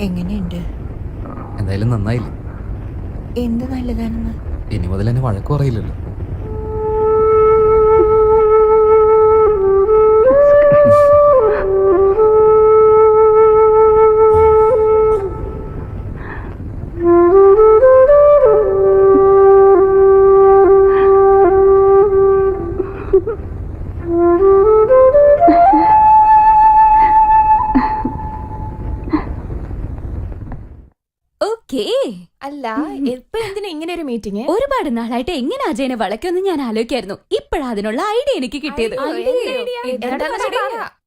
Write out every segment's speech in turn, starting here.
എങ്ങനെയുണ്ട്? എന്തായാലും നന്നായില്ലേ? എന്ത് നല്ലതാണെന്ന്? ഇനി മുതൽ എന്നെ വഴക്ക് പറയില്ലല്ലോ. അല്ല, ഇപ്പൊ എന്തിനാ ഇങ്ങനെ ഒരു മീറ്റിംഗ്? ഒരുപാട് നാളായിട്ട് എങ്ങനെ അജയനെ വളയ്ക്കുമെന്ന് ഞാൻ ആലോചിക്കായിരുന്നു. ഇപ്പോഴാ അതിനുള്ള ഐഡിയ എനിക്ക് കിട്ടിയത്.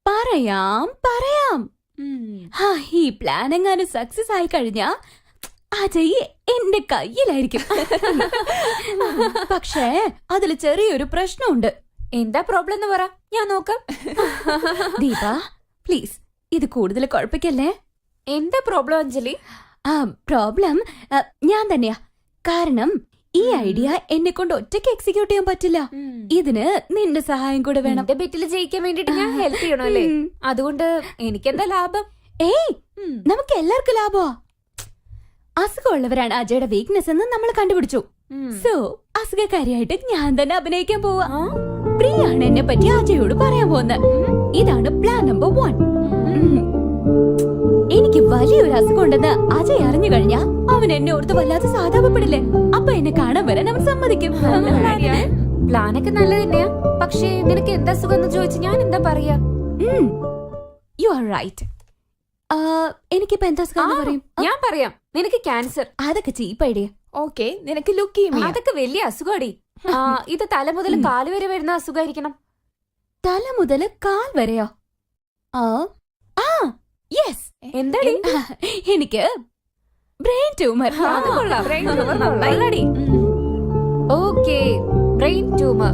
പറയാം. ഈ പ്ലാൻ എങ്ങാനും സക്സസ് ആയി കഴിഞ്ഞാ അജയ് എന്റെ കയ്യിലായിരിക്കും. പക്ഷേ അതിൽ ചെറിയൊരു പ്രശ്നമുണ്ട്. എന്താ പ്രോബ്ലം എന്ന് പറ, ഞാൻ നോക്കാം. ദീപ പ്ലീസ്, ഇത് കൂടുതൽ കുഴപ്പിക്കല്ലേ. എന്താ പ്രോബ്ലം അഞ്ജലി? പ്രോബ്ലം ഞാൻ തന്നെയാ. കാരണം ഈ ഐഡിയ എന്നെ കൊണ്ട് ഒറ്റയ്ക്ക് എക്സിക്യൂട്ട് ചെയ്യാൻ പറ്റില്ല. ഇതിന് നിന്റെ സഹായം കൂടെ വേണം. എന്റെ ബെറ്റിൽ ജയിക്കാൻ വേണ്ടിട്ട് ഞാൻ ഹെൽപ്പ് ചെയ്യണോ അല്ലേ? അതുകൊണ്ട് എനിക്കെന്താ ലാഭം? ഏയ്, നമുക്ക് എല്ലാവർക്കും ലാഭമാ. അസുഖമുള്ളവരാണ് അജയുടെ വീക്ക്നെസ് എന്ന് നമ്മൾ കണ്ടുപിടിച്ചു. സോ അസുഖക്കാരിയായിട്ട് ഞാൻ തന്നെ അഭിനയിക്കാൻ പോവാ. പ്രിയാണ് എന്നെ പറ്റി അജയോട് പറയാൻ പോകുന്നത്. ഇതാണ് പ്ലാൻ നമ്പർ 1. എനിക്ക് വലിയൊരു അസുഖം ഉണ്ടെന്ന് അജയ് അറിഞ്ഞു കഴിഞ്ഞാ അവൻ എന്നെ ഓർത്ത് വല്ലാതെ സാധാപപ്പെടില്ലേ. അപ്പൊ എന്നെ കാണാൻ വരാൻ അവൻ സമ്മതിക്കും. പ്ലാനൊക്കെ നല്ല തന്നെയാ. പക്ഷേ നിനക്ക് എന്താ അസുഖം എന്ന് ചോദിച്ചു ഞാൻ എന്താ പറയാ? You are right. എനിക്കിപ്പോ എന്താ അസുഖം പറയും? ഞാൻ പറയാം, നിനക്ക് ക്യാൻസർ. അതൊക്കെ ചീപ്പ് ഐഡിയ. ഓക്കെ, നിനക്ക് ലുക്കീമിയ. അതൊക്കെ വലിയ അസുഖാടി. ഇത് തല മുതൽ കാല് വരെ വരുന്ന അസുഖായിരിക്കണം. തല മുതൽ കാൽ വരെയോ? യെസ്. എന്താടി? എനിക്ക് brain tumour. Okay, brain tumour.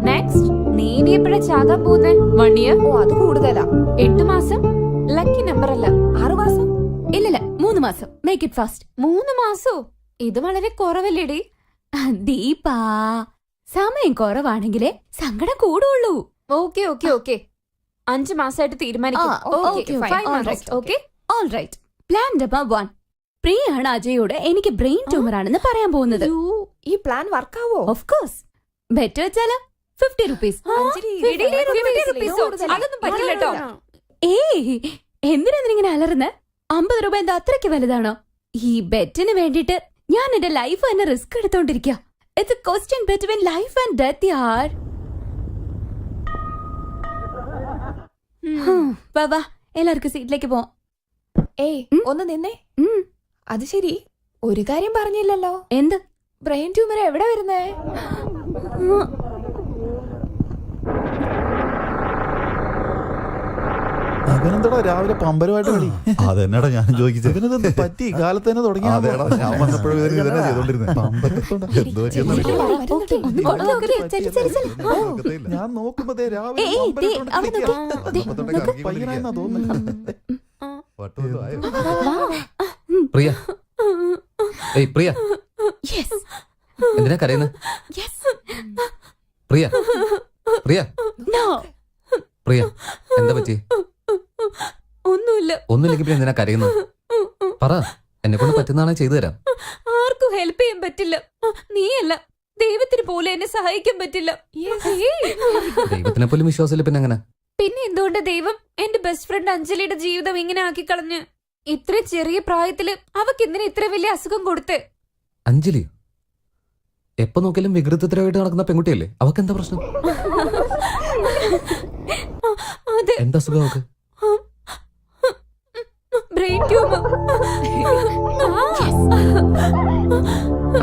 Next, നീ ഇനി എപ്പോഴാ ചാകാൻ പോകുന്നേ? 1 year? ഓ, അത് കൂടുതലാ. 8 മാസം? ലക്കി നമ്പർ അല്ല. 6 മാസം? ഇല്ലല്ല, 3 മാസം. Make it fast. 3 മാസോ? ഇത് വളരെ കുറവല്ലേടി? ദീപാ, സമയം കുറവാണെങ്കിലേ സങ്കടം കൂടുള്ളൂ. ഓക്കെ ഓക്കെ ഓക്കെ, 5 മാസമായിട്ട് തീരുമാനിക്കും. Plan number 1. പ്രിയാണ് അജയോട് എനിക്ക് ബ്രെയിൻ ട്യൂമർ ആണെന്ന് പറയാൻ പോകുന്നത്. ഈ പ്ലാൻ വർക്കാവോ? Of course. ബെറ്റർ വെച്ചാലോ 50 rupees. അതൊന്നും പറ്റില്ലട്ടോ. ഏയ്, എന്തിനാ അലറുന്ന? 50 രൂപ എന്താ അത്രയ്ക്ക് വലുതാണോ? ഈ ബെറ്റിന് വേണ്ടിട്ട് ഞാൻ എന്റെ ലൈഫ് തന്നെ റിസ്ക് എടുത്തോണ്ടിരിക്കുക. It's a question between life and death യാർ. വാ, എല്ലാവർക്കും സീറ്റിലേക്ക് പോവാം. ഏയ്, ഒന്ന് നിന്നേ. അത് ശരി, ഒരു കാര്യം പറഞ്ഞില്ലല്ലോ. എന്ത്? ബ്രെയിൻ ട്യൂമർ എവിടെ വരുന്നേ? അവനെന്താടാ രാവിലെ പമ്പരമായിട്ട് കളി? അതെന്നാടാ ഞാൻ ചോദിച്ചത്. ഇവനെന്ത് പറ്റി? കാലത്ത് തന്നെ തുടങ്ങി. ഞാൻ വന്നപ്പോഴും ഞാൻ നോക്കുമ്പോ രാവിലെ പയ്യനായെന്നാ തോന്നുന്നു. പ്രിയ, ഏയ് പ്രിയ, എന്തിനാ കരയുന്നത്? പ്രിയ, പ്രിയ, പ്രിയ, എന്താ പറ്റി? ഒന്നുമില്ലെങ്കിൽ പിന്നെ എന്തിനാ കരയുന്നത്? പറ, എന്നെ കൊണ്ട് പറ്റുന്നതാണെ ചെയ്തു തരാം. ആർക്കും ഹെൽപ്പ് ചെയ്യാൻ പറ്റില്ല. നീയല്ല, ദൈവത്തിന് പോലും എന്നെ സഹായിക്കാൻ പറ്റില്ല. ദൈവത്തിനെ പോലും വിശ്വാസമില്ല, പിന്നെ എങ്ങനെ? പിന്നെ എന്തുകൊണ്ട് ദൈവം എന്റെ ബെസ്റ്റ് ഫ്രണ്ട് അഞ്ജലിയുടെ ജീവിതം ഇങ്ങനെ ആക്കി കളഞ്ഞ്? ഇത്ര ചെറിയ പ്രായത്തില് അവക്ക് എന്തിനാ ഇത്ര വലിയ അസുഖം കൊടുത്ത്? അഞ്ജലി എപ്പോ നോക്കിയാലും വികൃതത്തിലായിട്ട് നടക്കുന്ന പെൺകുട്ടിയല്ലേ? അവക്ക് എന്താ പ്രശ്നം? എന്താ അസുഖം അവക്ക്? Brain tumour.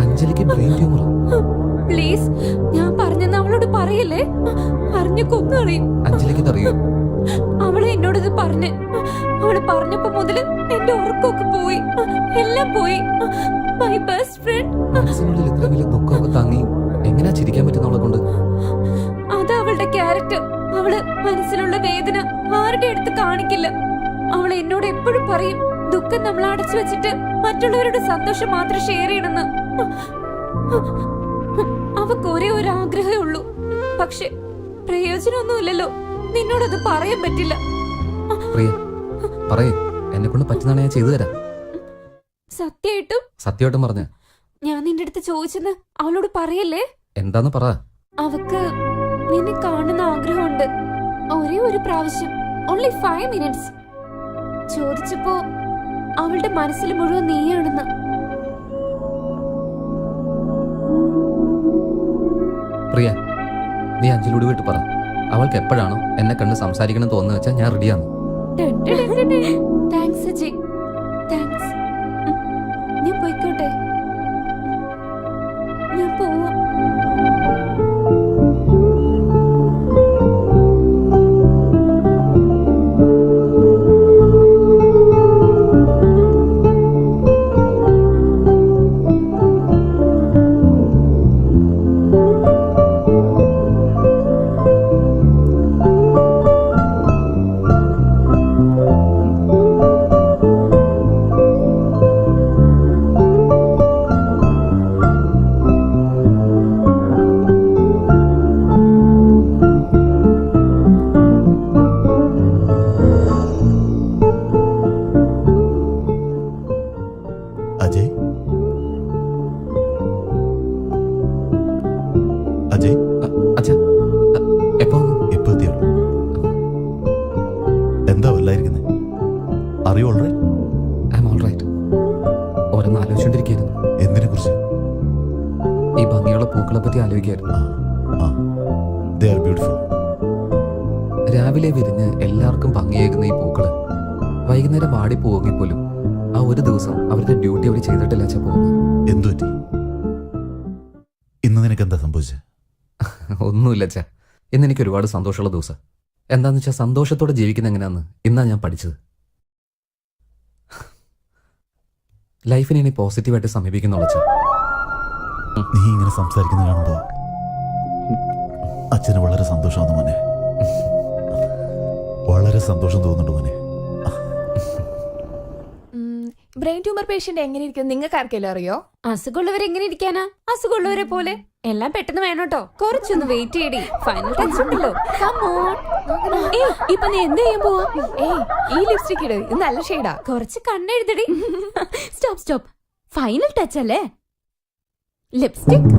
അഞ്ജലിക്ക് ബ്രെയിൻ ട്യൂമർ? പ്ലീസ്, ഞാൻ പറഞ്ഞെന്ന് അവളോട് പറയല്ലേ. അറിഞ്ഞു കൊന്നറിയും. അഞ്ജലിക്ക് അറിയോ? അവള് എന്നോടിത് പറഞ്ഞ്. അവള് പറഞ്ഞപ്പോ മുതല് എന്റെ ഉറക്കമൊക്കെ പോയി, എല്ലാം പോയി. My best friend. മനസ്സിനുള്ളിൽ ഇത്ര വലിയ ദുഃഖമൊക്കെ താങ്ങി എങ്ങനെയാ ചിരിക്കാൻ പറ്റുന്ന അവളെ കൊണ്ട്? അത് അവളുടെ ക്യാരക്ടർ. അവള് മനസ്സിലുള്ള വേദന ആരുടെ അടുത്ത് കാണിക്കില്ല. അവൾ എന്നോട് എപ്പോഴും പറയും, ദുഃഖം നമ്മൾ അടച്ചു വെച്ചിട്ട് മറ്റുള്ളവരുടെ സന്തോഷം മാത്രം ഷെയർ ചെയ്യണമെന്ന്. അവക്ക് ഒരേ ഒരു ആഗ്രഹമേ ഉള്ളൂ. പക്ഷെ പ്രയോജനമൊന്നുമില്ലല്ലോ. നിന്നോടത് പറയാൻ പറ്റില്ല. പ്രിയ, പറയേ, എന്നെ കൊണ്ട് പറ്റുന്നതാണ് ഞാൻ ചെയ്തു തരാം. സത്യമായിട്ടും സത്യമായിട്ടും പറഞ്ഞ ഞാൻ നിന്റെ അടുത്ത് ചോദിച്ചെന്ന് അവളോട് പറയല്ലേ. എന്താന്ന് പറ. അവക്ക് നിന്നെ കാണുന്ന ആഗ്രഹമുണ്ട്. ഒരേ ഒരു പ്രാവശ്യം, ഓൺലി 5 minutes. ചോദിച്ചപ്പോ അവളുടെ മനസ്സിൽ മുഴുവൻ നീയാണെന്ന്. പ്രിയ, നീ അഞ്ജലിയോട് വീട്ട് പറ. അവൾക്ക് എപ്പോഴാണോ എന്നെ കണ്ട് സംസാരിക്കണം തോന്നുന്ന വെച്ചാൽ ഞാൻ റെഡിയാണ്. Thanks Ajay, thanks. ഞാൻ പോയിക്കോട്ടെ, ഞാൻ പോവാം. അജയ്, അജയ്, അച്ഛാ, എപ്പോ ഇപ്പൊ എത്തിയുള്ളൂ. എന്താ വല്ലായിരിക്കുന്നേ? അറിയോ alright? I am all right ആലോചിച്ചോണ്ടിരിക്കുന്നു. എന്തിനെ കുറിച്ച്? ഈ ഭംഗിയുള്ള പൂക്കളെ പറ്റി ആലോചിക്കായിരുന്നു. They are beautiful. രാവിലെ വിരിഞ്ഞ് എല്ലാവർക്കും ഭംഗിയേകുന്ന ഈ പൂക്കള് വൈകുന്നേരം വാടി പോവുമെങ്കിൽ ആ ഒരു ദിവസം അവരുടെ ഡ്യൂട്ടി അവർ ചെയ്തിട്ടില്ല അച്ഛാ പോകുന്നത്. എന്തു പറ്റി? ഇന്ന് നിനക്ക് എന്താ സംഭവിച്ചത്? ഒന്നുമില്ല അച്ഛാ, ഇന്ന് എനിക്ക് ഒരുപാട് സന്തോഷമുള്ള ദിവസം. എന്താന്ന് വെച്ചാൽ സന്തോഷത്തോടെ ജീവിക്കുന്ന എങ്ങനെയാന്ന് ഇന്നാ ഞാൻ പഠിച്ചത്. ലൈഫിനെ ഇനി പോസിറ്റീവായിട്ട് സമീപിക്കുന്നുള്ള അച്ഛാ. നീ ഇങ്ങനെ സംസാരിക്കുന്ന കാണുമ്പോ അച്ഛന് വളരെ സന്തോഷമാണ് മോനെ. വളരെ സന്തോഷം തോന്നുന്നുണ്ട് മോനെ. ബ്രെയിൻ ട്യൂമർ പേഷ്യന്റ് എങ്ങനെ ഇരിക്കും നിങ്ങൾക്ക് ആർക്കെങ്കിലും അറിയോ? അസുഖമുള്ളവർ എങ്ങനെ ഇരിക്കാനാ? അസുഖമുള്ളവരെ പോലെ. എല്ലാം പെട്ടെന്ന് വേണം കേട്ടോ. കുറച്ചൊന്ന് വെയിറ്റ് ചെയ്യടി, ഫൈനൽ ടച്ച് ഉണ്ടല്ലോ. Come on. ഏയ്, ഇപ്പൊ നീ എന്ത് ചെയ്യാൻ പോവാ? ഏയ്, ഈ ലിപ്സ്റ്റിക് ഇട്, ഇത് നല്ല ഷെയ്ഡാ. കുറച്ച് കണ്ണെഴുതടി. Stop stop. ഫൈനൽ ടച്ച് അല്ലേ? Lipstick.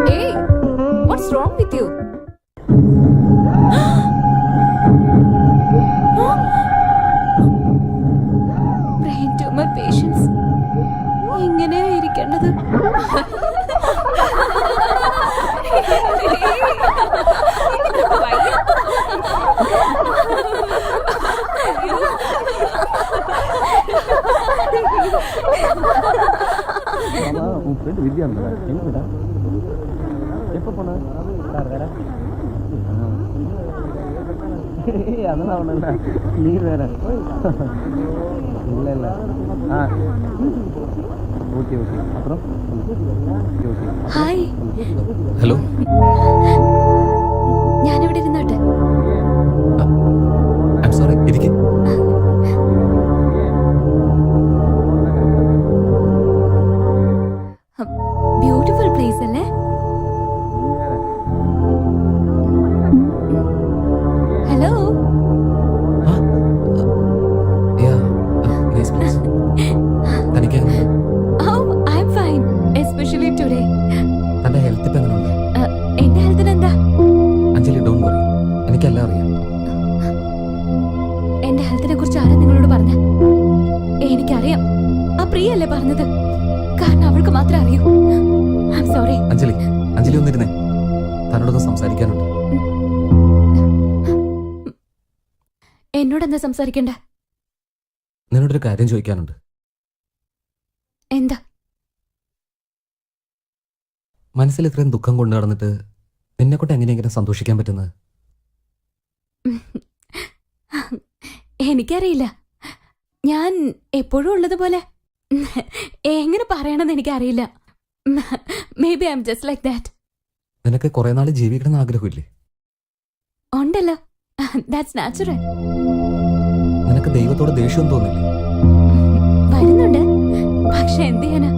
Hey, what's wrong with you? Brain tumour patients എങ്ങനെയാ ഇരിക്കേണ്ടത്? நீர் வேற இல்ல இல்ல ஓகே ஓகே அப்புறம் ஓகே ഹായ്, ഹലോ, ഞാനിവിടെ ഇരുന്നോട്ടെ. I'm sorry. ഇരിക്കെ. ബ്യൂട്ടിഫുൾ പ്ലേസ് അല്ലേ? ഹലോ. Nice place. തനിക്ക് oh, I'm fine, especially today. തന്റെ ഹെൽത്ത് ഇപ്പം എങ്ങനെയുണ്ട്? എന്റെ ഹെൽത്തിന് എന്താ? അഞ്ജലി, ഡോൺ വറി, എനിക്കെല്ലാം അറിയാം. എന്റെ ഹെൽത്തിനെ കുറിച്ച് ആരാ നിങ്ങളോട് പറഞ്ഞ? എനിക്കറിയാം, ആ പ്രിയല്ലേ പറഞ്ഞത്. കാരണം അവൾക്ക് മാത്രമേ അറിയൂ. I'm sorry. Anjali, Anjali ഒന്നിരുന്നേ, തന്നോടൊന്ന് സംസാരിക്കാനുണ്ട്. എന്നോട് എന്താ സംസാരിക്കണ്ടേ? നിന്നോടൊരു കാര്യം ചോദിക്കാനുണ്ട്. എന്താ? മനസ്സിൽ ഇത്രയും ദുഃഖം കൊണ്ടു നടന്നിട്ട് നിന്നെക്കൊണ്ട് എങ്ങനെയെങ്കിലും സന്തോഷിക്കാൻ പറ്റുന്നത്? എനിക്കറിയില്ല. ഞാൻ എപ്പോഴും ഉള്ളതുപോലെ എങ്ങനെ പറയണമെന്ന് എനിക്കറിയില്ല. May be I am just like that. നിനക്ക് കുറെ നാൾ ജീവിക്കണം എന്ന് ആഗ്രഹമില്ലേ? ഉണ്ടല്ലോ, ദാറ്റ്സ് നാച്ചുറൽ. നിനക്ക് ദൈവത്തോട് ദേഷ്യം തോന്നില്ലേ? വരുന്നുണ്ട്. പക്ഷെ എന്ത് ചെയ്യാനാ,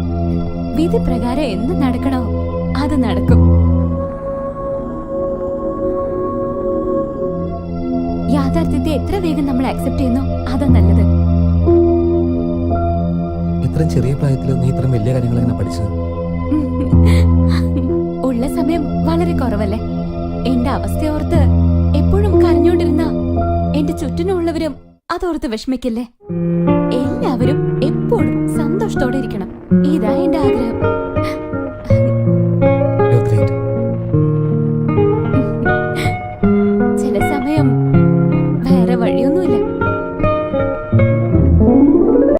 വിധി പ്രകാരം എന്ത് നടക്കണോ അത് നടക്കും. യാഥാർത്ഥ്യത്തെ എത്ര വേഗം നമ്മൾ അക്സെപ്റ്റ് ചെയ്യുന്നോ അതാ നല്ലത്. ഇത്രയും ചെറിയ പ്രായത്തിൽ നീ ഇത്രയും വലിയ കാര്യങ്ങൾ എങ്ങനെ പഠിച്ചത്? ഉള്ള സമയം വളരെ കുറവല്ലേ. എന്റെ അവസ്ഥയോർത്ത് എപ്പോഴും കരഞ്ഞോണ്ടിരുന്ന എന്റെ ചുറ്റിനുള്ളവരും അതോർത്ത് വിഷമിക്കില്ലേ. എല്ലാവരും എപ്പോഴും സന്തോഷത്തോടെ ഇരിക്കണം. ഇതാ എന്റെ ആഗ്രഹം.